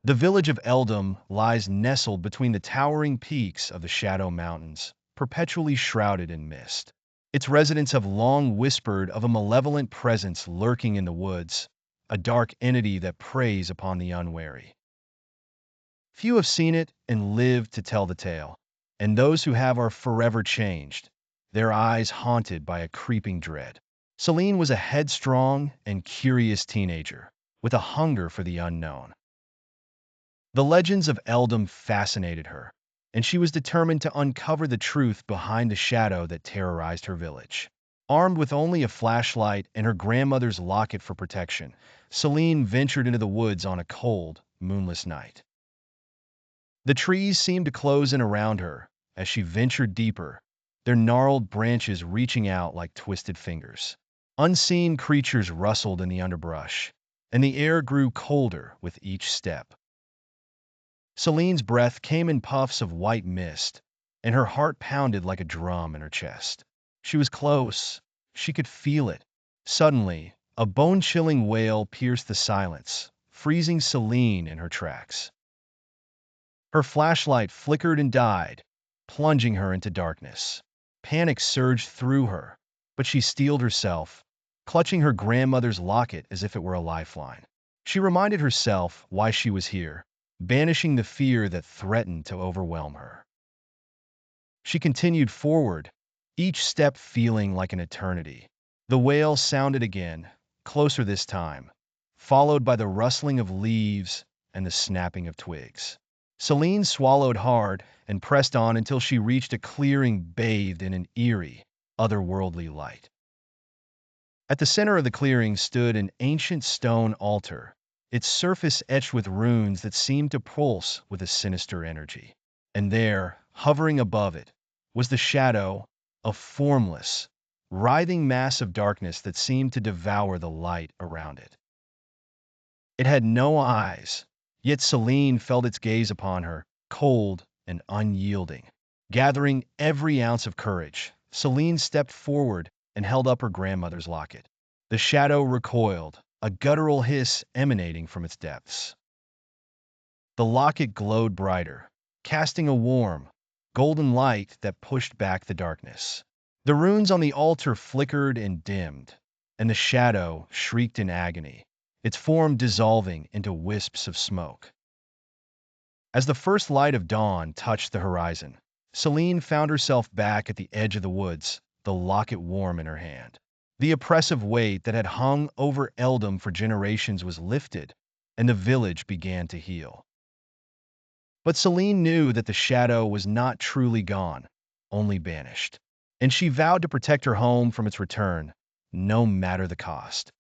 The village of Eldam lies nestled between the towering peaks of the Shadow Mountains, perpetually shrouded in mist. Its residents have long whispered of a malevolent presence lurking in the woods, a dark entity that preys upon the unwary. Few have seen it and lived to tell the tale, and those who have are forever changed, their eyes haunted by a creeping dread. Selene was a headstrong and curious teenager, with a hunger for the unknown. The legends of Eldam fascinated her, and she was determined to uncover the truth behind the shadow that terrorized her village. Armed with only a flashlight and her grandmother's locket for protection, Selene ventured into the woods on a cold, moonless night. The trees seemed to close in around her as she ventured deeper, their gnarled branches reaching out like twisted fingers. Unseen creatures rustled in the underbrush, and the air grew colder with each step. Selene's breath came in puffs of white mist, and her heart pounded like a drum in her chest. She was close. She could feel it. Suddenly, a bone-chilling wail pierced the silence, freezing Selene in her tracks. Her flashlight flickered and died, plunging her into darkness. Panic surged through her, but she steeled herself, clutching her grandmother's locket as if it were a lifeline. She reminded herself why she was here, banishing the fear that threatened to overwhelm her. She continued forward, each step feeling like an eternity. The wail sounded again, closer this time, followed by the rustling of leaves and the snapping of twigs. Selene swallowed hard and pressed on until she reached a clearing bathed in an eerie, otherworldly light. At the center of the clearing stood an ancient stone altar, its surface etched with runes that seemed to pulse with a sinister energy. And there, hovering above it, was the shadow, a formless, writhing mass of darkness that seemed to devour the light around it. It had no eyes, yet Selene felt its gaze upon her, cold and unyielding. Gathering every ounce of courage, Selene stepped forward and held up her grandmother's locket. The shadow recoiled, a guttural hiss emanating from its depths. The locket glowed brighter, casting a warm, golden light that pushed back the darkness. The runes on the altar flickered and dimmed, and the shadow shrieked in agony, its form dissolving into wisps of smoke. As the first light of dawn touched the horizon, Selene found herself back at the edge of the woods, the locket warm in her hand. The oppressive weight that had hung over Eldam for generations was lifted, and the village began to heal. But Selene knew that the shadow was not truly gone, only banished, and she vowed to protect her home from its return, no matter the cost.